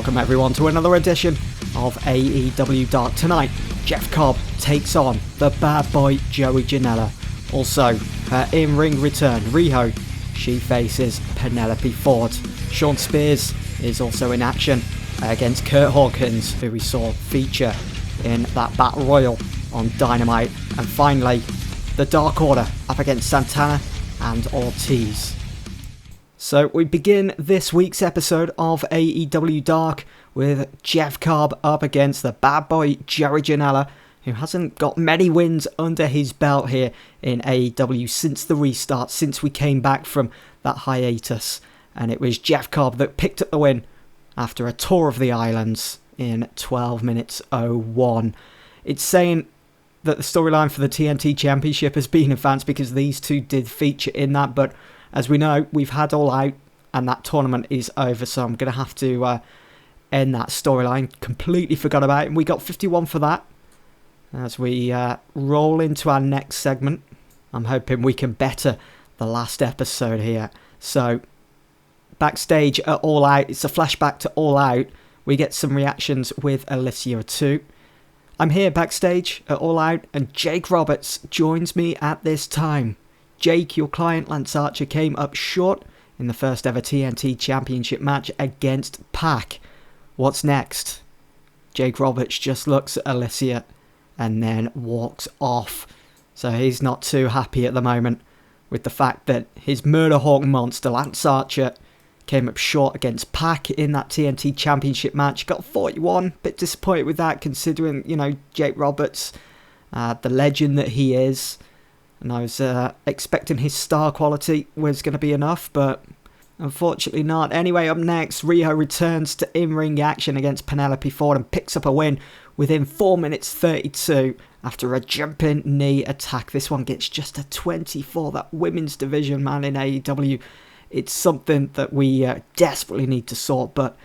Welcome everyone to another edition of AEW Dark. Tonight, Jeff Cobb takes on the bad boy Joey Janela. Also, her in-ring return, Riho, she faces Penelope Ford. Sean Spears is also in action against Kurt Hawkins, who we saw feature in that Battle Royal on Dynamite. And finally, the Dark Order up against Santana and Ortiz. So we begin this week's episode of AEW Dark with Jeff Cobb up against the bad boy Joey Janela, who hasn't got many wins under his belt here in AEW since the restart, since we came back from that hiatus. And it was Jeff Cobb that picked up the win after a tour of the islands in 12 minutes 01. It's saying that the storyline for the TNT Championship has been advanced because these two did feature in that, but as we know, we've had All Out and that tournament is over, so I'm going to have to end that storyline. Completely forgot about it, and we got 51 for that. As we roll into our next segment, I'm hoping we can better the last episode here. So, backstage at All Out, it's a flashback to All Out. We get some reactions with Alicia too. I'm here backstage at All Out, and Jake Roberts joins me at this time. Jake, your client Lance Archer, came up short in the first ever TNT Championship match against Pac. What's next? Jake Roberts just looks at Alicia and then walks off. So he's not too happy at the moment with the fact that his Murder Hawk monster Lance Archer came up short against Pac in that TNT Championship match. Got 41. Bit disappointed with that considering, Jake Roberts, the legend that he is. And I was expecting his star quality was going to be enough, but unfortunately not. Anyway, up next, Riho returns to in-ring action against Penelope Ford and picks up a win within 4 minutes 32 after a jumping knee attack. This one gets just a 24. That women's division, man, in AEW, it's something that we desperately need to sort. But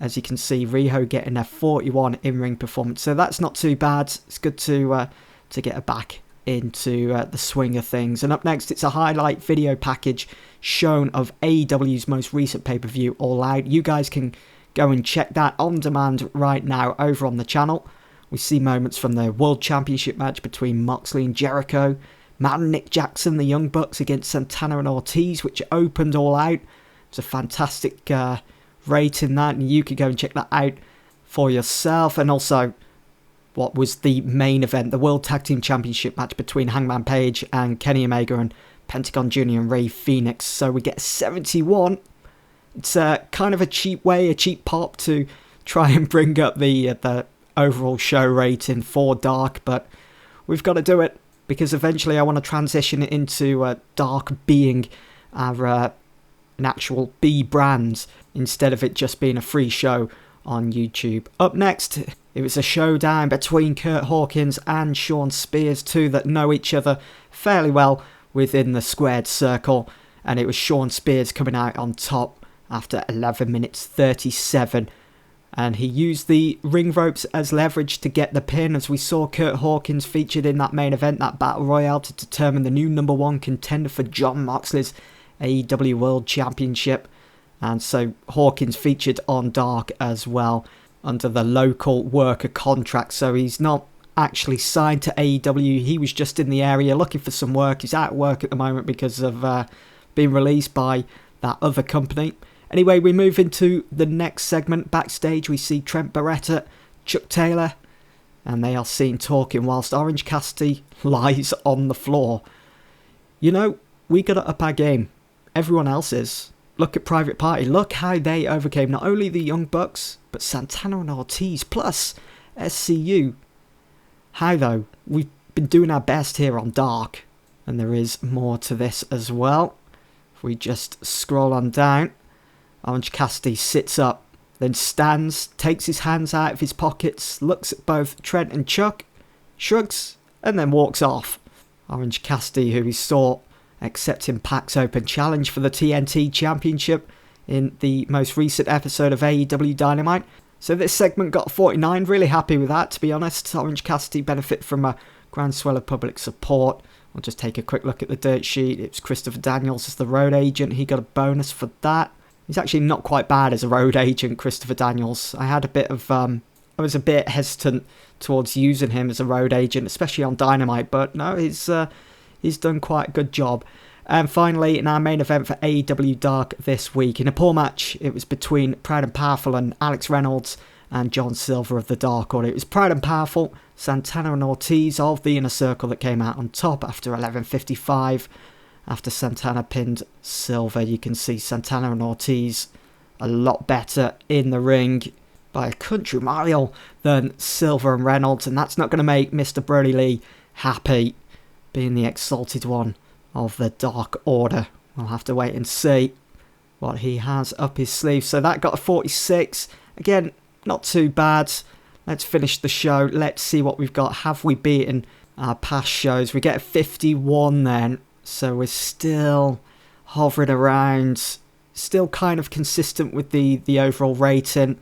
as you can see, Riho getting a 41 in-ring performance, so that's not too bad. It's good to get her back into the swing of things. And up next, it's a highlight video package shown of AEW's most recent pay-per-view, All Out. You guys can go and check that on demand right now over on the channel. We see moments from the World Championship match between Moxley and Jericho, Matt and Nick Jackson, the Young Bucks against Santana and Ortiz, which opened All Out. It was a fantastic rating that, and you could go and check that out for yourself. And also what was the main event, the World Tag Team Championship match between Hangman Page and Kenny Omega and Pentagon Jr. and Rey Fenix. So we get 71. It's kind of a cheap way, a cheap pop to try and bring up the overall show rating for Dark, but we've got to do it because eventually I want to transition it into Dark being our an actual B brand instead of it just being a free show on YouTube. Up next, it was a showdown between Kurt Hawkins and Sean Spears, two that know each other fairly well within the squared circle, and it was Sean Spears coming out on top after 11 minutes 37, and he used the ring ropes as leverage to get the pin, as we saw Kurt Hawkins featured in that main event, that Battle Royale, to determine the new number one contender for Jon Moxley's AEW World Championship. And so Hawkins featured on Dark as well under the local worker contract. So he's not actually signed to AEW. He was just in the area looking for some work. He's out of work at the moment because of being released by that other company. Anyway, we move into the next segment. Backstage, we see Trent Barretta, Chuck Taylor, and they are seen talking whilst Orange Cassidy lies on the floor. We got to up our game. Everyone else is. Look at Private Party. Look how they overcame not only the Young Bucks, but Santana and Ortiz, plus SCU. How though? We've been doing our best here on Dark, and there is more to this as well. If we just scroll on down, Orange Cassidy sits up, then stands, takes his hands out of his pockets, looks at both Trent and Chuck, shrugs, and then walks off. Orange Cassidy, who we saw accepting Pac's open challenge for the TNT Championship in the most recent episode of AEW Dynamite. So this segment got 49, really happy with that, to be honest. Orange Cassidy benefit from a grand swell of public support. We'll just take a quick look at the dirt sheet. It was Christopher Daniels as the road agent. He got a bonus for that. He's actually not quite bad as a road agent, Christopher Daniels. I was a bit hesitant towards using him as a road agent, especially on Dynamite, but no, he's done quite a good job. And finally, in our main event for AEW Dark this week, in a poor match, it was between Proud and Powerful and Alex Reynolds and John Silver of the Dark Order. It was Proud and Powerful, Santana and Ortiz of the Inner Circle that came out on top after 11:55. After Santana pinned Silver, you can see Santana and Ortiz a lot better in the ring by a country mile than Silver and Reynolds, and that's not going to make Mr. Brody Lee happy, being the exalted one of the Dark Order. We'll have to wait and see what he has up his sleeve. So that got a 46. Again, not too bad. Let's finish the show. Let's see what we've got. Have we beaten our past shows? We get a 51 then. So we're still hovering around, still kind of consistent with the overall rating,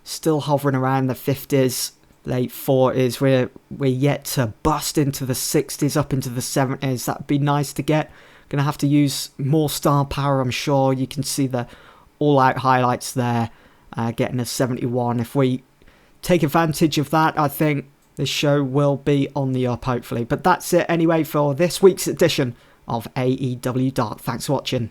still hovering around the 50s, late 40s. We're yet to bust into the 60s, up into the 70s. That'd be nice to get. Gonna have to use more star power, I'm sure. You can see the all-out highlights there, getting a 71. If we take advantage of that, I think this show will be on the up, hopefully. But that's it anyway for this week's edition of AEW Dark. Thanks for watching.